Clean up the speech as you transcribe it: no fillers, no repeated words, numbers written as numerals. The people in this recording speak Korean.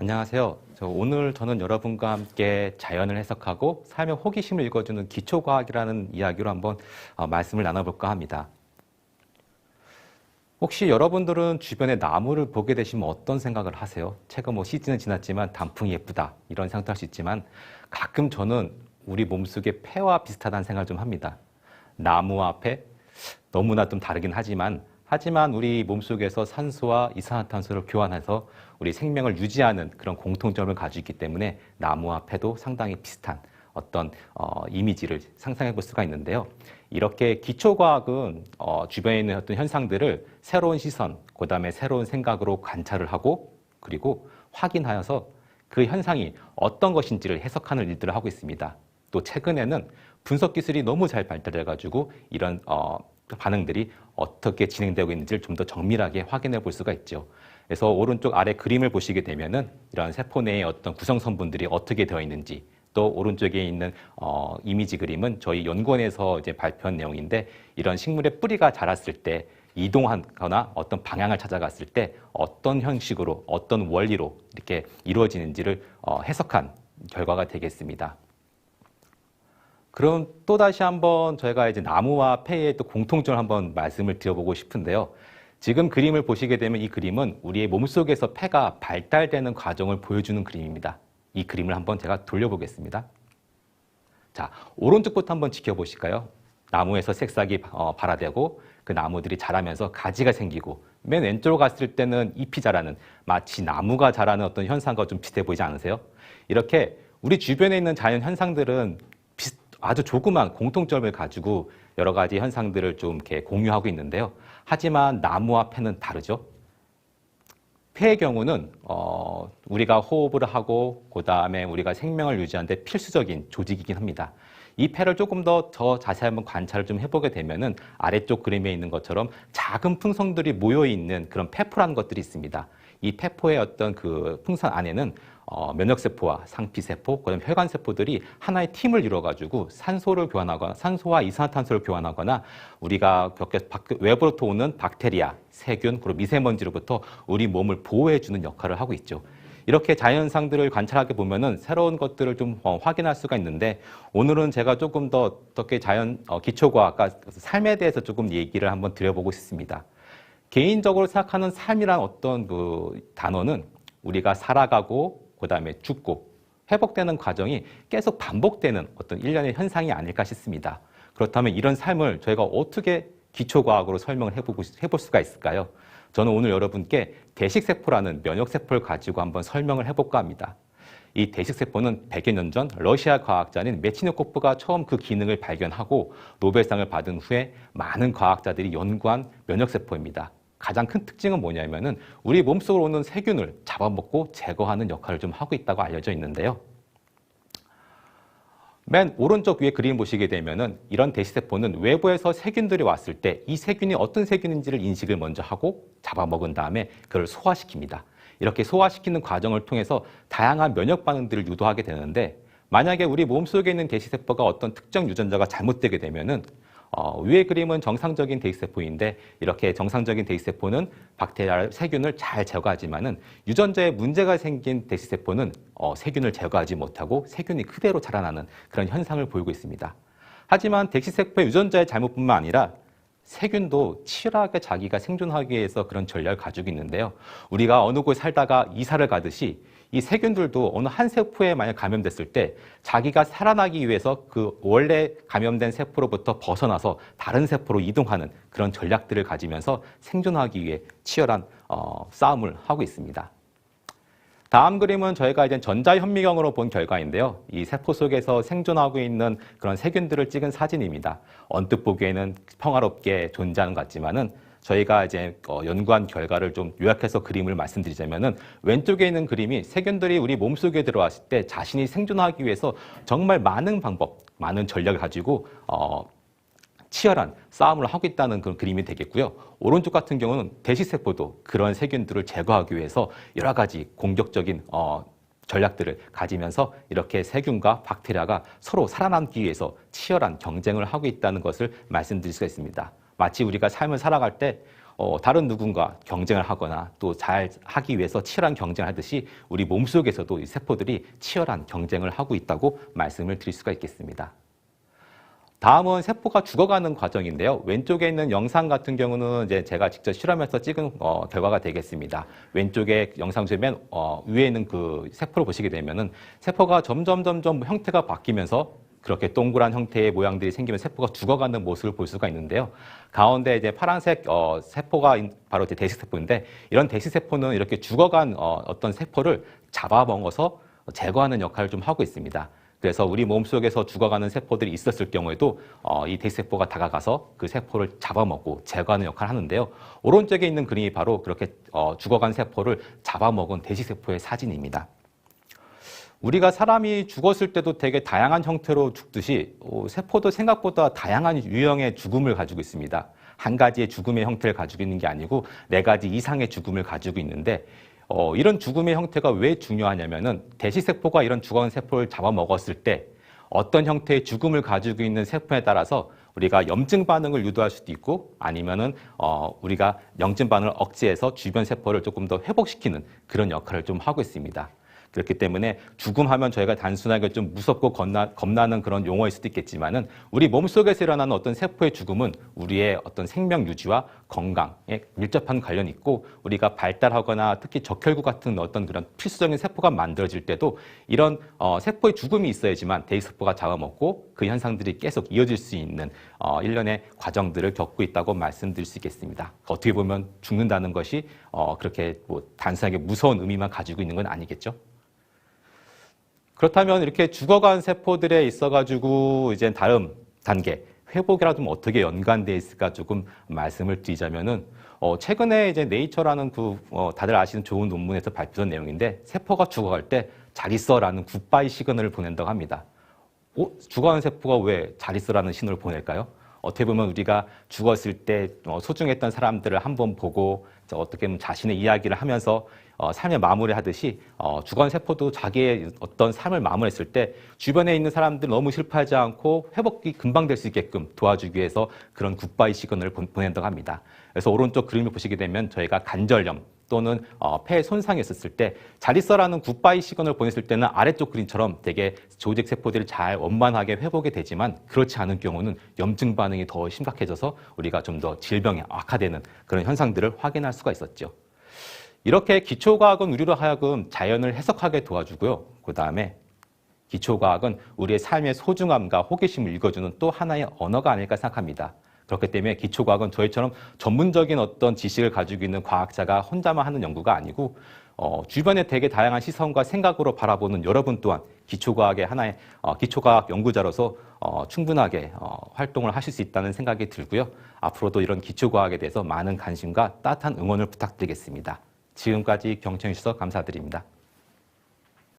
안녕하세요. 오늘 저는 여러분과 함께 자연을 해석하고 삶의 호기심을 읽어주는 기초과학이라는 이야기로 한번 말씀을 나눠볼까 합니다. 혹시 여러분들은 주변에 나무를 보게 되시면 어떤 생각을 하세요? 최근 시즌은 지났지만 단풍이 예쁘다 이런 생각도 할 수 있지만 가끔 저는 우리 몸속의 폐와 비슷하다는 생각을 좀 합니다. 나무와 폐 너무나 좀 다르긴 하지만 우리 몸속에서 산소와 이산화탄소를 교환해서 우리 생명을 유지하는 그런 공통점을 가지고 있기 때문에 나무와 폐도 상당히 비슷한 어떤 이미지를 상상해 볼 수가 있는데요. 이렇게 기초과학은 주변에 있는 어떤 현상들을 새로운 시선, 그 다음에 새로운 생각으로 관찰을 하고 그리고 확인하여서 그 현상이 어떤 것인지를 해석하는 일들을 하고 있습니다. 또 최근에는 분석 기술이 너무 잘 발달해가지고 이런 반응들이 어떻게 진행되고 있는지를 좀 더 정밀하게 확인해 볼 수가 있죠. 그래서 오른쪽 아래 그림을 보시게 되면은 이런 세포 내의 어떤 구성성분들이 어떻게 되어 있는지 또 오른쪽에 있는 이미지 그림은 저희 연구원에서 이제 발표한 내용인데 이런 식물의 뿌리가 자랐을 때 이동하거나 어떤 방향을 찾아갔을 때 어떤 형식으로 어떤 원리로 이렇게 이루어지는지를 해석한 결과가 되겠습니다. 그럼 또 다시 한번 저희가 이제 나무와 폐의 또 공통점을 한번 말씀을 드려보고 싶은데요. 지금 그림을 보시게 되면 이 그림은 우리의 몸속에서 폐가 발달되는 과정을 보여주는 그림입니다. 이 그림을 한번 제가 돌려보겠습니다. 자, 오른쪽부터 한번 지켜보실까요? 나무에서 새싹이 발아되고 그 나무들이 자라면서 가지가 생기고 맨 왼쪽으로 갔을 때는 잎이 자라는 마치 나무가 자라는 어떤 현상과 좀 비슷해 보이지 않으세요? 이렇게 우리 주변에 있는 자연 현상들은 아주 조그만 공통점을 가지고 여러 가지 현상들을 좀 이렇게 공유하고 있는데요. 하지만 나무와 폐는 다르죠. 폐의 경우는 우리가 호흡을 하고 그 다음에 우리가 생명을 유지하는 데 필수적인 조직이긴 합니다. 이 폐를 조금 더 자세히 한번 관찰을 좀 해보게 되면은 아래쪽 그림에 있는 것처럼 작은 풍선들이 모여 있는 그런 폐포라는 것들이 있습니다. 이 폐포의 어떤 그 풍선 안에는 면역세포와 상피세포, 그다음 혈관세포들이 하나의 팀을 이루어가지고 산소를 교환하거나 산소와 이산화탄소를 교환하거나 우리가 외부로부터 오는 박테리아, 세균, 그리고 미세먼지로부터 우리 몸을 보호해주는 역할을 하고 있죠. 이렇게 자연현상들을 관찰하게 보면은 새로운 것들을 좀 확인할 수가 있는데 오늘은 제가 조금 더 어떻게 기초과학과 삶에 대해서 조금 얘기를 한번 드려보고 싶습니다. 개인적으로 생각하는 삶이란 어떤 그 단어는 우리가 살아가고 그 다음에 죽고 회복되는 과정이 계속 반복되는 어떤 일련의 현상이 아닐까 싶습니다. 그렇다면 이런 삶을 저희가 어떻게 기초과학으로 설명을 해볼 수가 있을까요? 저는 오늘 여러분께 대식세포라는 면역세포를 가지고 한번 설명을 해볼까 합니다. 이 대식세포는 100여 년 전 러시아 과학자인 메치니코프가 처음 그 기능을 발견하고 노벨상을 받은 후에 많은 과학자들이 연구한 면역세포입니다. 가장 큰 특징은 뭐냐면은 우리 몸속으로 오는 세균을 잡아먹고 제거하는 역할을 좀 하고 있다고 알려져 있는데요. 맨 오른쪽 위에 그림 보시게 되면은 이런 대시세포는 외부에서 세균들이 왔을 때 이 세균이 어떤 세균인지를 인식을 먼저 하고 잡아먹은 다음에 그걸 소화시킵니다. 이렇게 소화시키는 과정을 통해서 다양한 면역 반응들을 유도하게 되는데 만약에 우리 몸속에 있는 대시세포가 어떤 특정 유전자가 잘못되게 되면은 위의 그림은 정상적인 대익세포인데 이렇게 정상적인 대익세포는 박테리아, 세균을 잘 제거하지만은 유전자에 문제가 생긴 대시세포는 세균을 제거하지 못하고 세균이 그대로 자라나는 그런 현상을 보이고 있습니다. 하지만 대시세포의 유전자의 잘못뿐만 아니라 세균도 치열하게 자기가 생존하기 위해서 그런 전략을 가지고 있는데요. 우리가 어느 곳에 살다가 이사를 가듯이 이 세균들도 어느 한 세포에 만약 감염됐을 때 자기가 살아나기 위해서 그 원래 감염된 세포로부터 벗어나서 다른 세포로 이동하는 그런 전략들을 가지면서 생존하기 위해 치열한 싸움을 하고 있습니다. 다음 그림은 저희가 이제 전자현미경으로 본 결과인데요. 이 세포 속에서 생존하고 있는 그런 세균들을 찍은 사진입니다. 언뜻 보기에는 평화롭게 존재하는 것 같지만은 저희가 이제 연구한 결과를 좀 요약해서 그림을 말씀드리자면은 왼쪽에 있는 그림이 세균들이 우리 몸속에 들어왔을 때 자신이 생존하기 위해서 정말 많은 방법, 많은 전략을 가지고 치열한 싸움을 하고 있다는 그런 그림이 되겠고요. 오른쪽 같은 경우는 대시세포도 그런 세균들을 제거하기 위해서 여러 가지 공격적인 전략들을 가지면서 이렇게 세균과 박테리아가 서로 살아남기 위해서 치열한 경쟁을 하고 있다는 것을 말씀드릴 수가 있습니다. 마치 우리가 삶을 살아갈 때 다른 누군가 경쟁을 하거나 또 잘 하기 위해서 치열한 경쟁을 하듯이 우리 몸속에서도 이 세포들이 치열한 경쟁을 하고 있다고 말씀을 드릴 수가 있겠습니다. 다음은 세포가 죽어가는 과정인데요. 왼쪽에 있는 영상 같은 경우는 이제 제가 직접 실험해서 찍은 결과가 되겠습니다. 왼쪽에 영상 보시면 위에 있는 그 세포를 보시게 되면은 세포가 점점 형태가 바뀌면서 그렇게 동그란 형태의 모양들이 생기면 세포가 죽어가는 모습을 볼 수가 있는데요. 가운데 이제 파란색 세포가 바로 이제 대식세포인데 이런 대식세포는 이렇게 죽어간 어떤 세포를 잡아먹어서 제거하는 역할을 좀 하고 있습니다. 그래서 우리 몸속에서 죽어가는 세포들이 있었을 경우에도 이 대식세포가 다가가서 그 세포를 잡아먹고 제거하는 역할을 하는데요. 오른쪽에 있는 그림이 바로 그렇게 죽어간 세포를 잡아먹은 대식세포의 사진입니다. 우리가 사람이 죽었을 때도 되게 다양한 형태로 죽듯이 세포도 생각보다 다양한 유형의 죽음을 가지고 있습니다. 한 가지의 죽음의 형태를 가지고 있는 게 아니고 4가지 이상의 죽음을 가지고 있는데 이런 죽음의 형태가 왜 중요하냐면은 대시세포가 이런 죽어간 세포를 잡아먹었을 때 어떤 형태의 죽음을 가지고 있는 세포에 따라서 우리가 염증 반응을 유도할 수도 있고 아니면은 우리가 염증 반응을 억제해서 주변 세포를 조금 더 회복시키는 그런 역할을 좀 하고 있습니다. 그렇기 때문에 죽음하면 저희가 단순하게 좀 무섭고 겁나는 그런 용어일 수도 있겠지만은 우리 몸속에서 일어나는 어떤 세포의 죽음은 우리의 어떤 생명 유지와 건강에 밀접한 관련이 있고 우리가 발달하거나 특히 적혈구 같은 어떤 그런 필수적인 세포가 만들어질 때도 이런 세포의 죽음이 있어야지만 대식세포가 잡아먹고 그 현상들이 계속 이어질 수 있는 일련의 과정들을 겪고 있다고 말씀드릴 수 있겠습니다. 어떻게 보면 죽는다는 것이 그렇게 뭐 단순하게 무서운 의미만 가지고 있는 건 아니겠죠. 그렇다면 이렇게 죽어간 세포들에 있어가지고 이제 다음 단계 회복이랑 좀 어떻게 연관돼 있을까 조금 말씀을 드리자면은 최근에 이제 네이처라는 다들 아시는 좋은 논문에서 발표된 내용인데 세포가 죽어갈 때 잘 있어라는 굿바이 시그널을 보낸다고 합니다. 죽어가는 세포가 왜 잘 있어라는 신호를 보낼까요? 어떻게 보면 우리가 죽었을 때 소중했던 사람들을 한번 보고 어떻게 보면 자신의 이야기를 하면서 삶의 마무리를 하듯이 죽어간 세포도 자기의 어떤 삶을 마무리했을 때 주변에 있는 사람들 너무 실패하지 않고 회복이 금방 될 수 있게끔 도와주기 위해서 그런 굿바이 시그널을 보낸다고 합니다. 그래서 오른쪽 그림을 보시게 되면 저희가 관절염 또는 폐에 손상이 있었을 때 잘 있어라는 굿바이 시그널을 보냈을 때는 아래쪽 그림처럼 되게 조직 세포들이 잘 원만하게 회복이 되지만 그렇지 않은 경우는 염증 반응이 더 심각해져서 우리가 좀 더 질병이 악화되는 그런 현상들을 확인할 수가 있었죠. 이렇게 기초과학은 우리로 하여금 자연을 해석하게 도와주고요. 그 다음에 기초과학은 우리의 삶의 소중함과 호기심을 읽어주는 또 하나의 언어가 아닐까 생각합니다. 그렇기 때문에 기초과학은 저희처럼 전문적인 어떤 지식을 가지고 있는 과학자가 혼자만 하는 연구가 아니고 주변에 되게 다양한 시선과 생각으로 바라보는 여러분 또한 기초과학의 하나의 기초과학 연구자로서 충분하게 활동을 하실 수 있다는 생각이 들고요. 앞으로도 이런 기초과학에 대해서 많은 관심과 따뜻한 응원을 부탁드리겠습니다. 지금까지 경청해 주셔서 감사드립니다.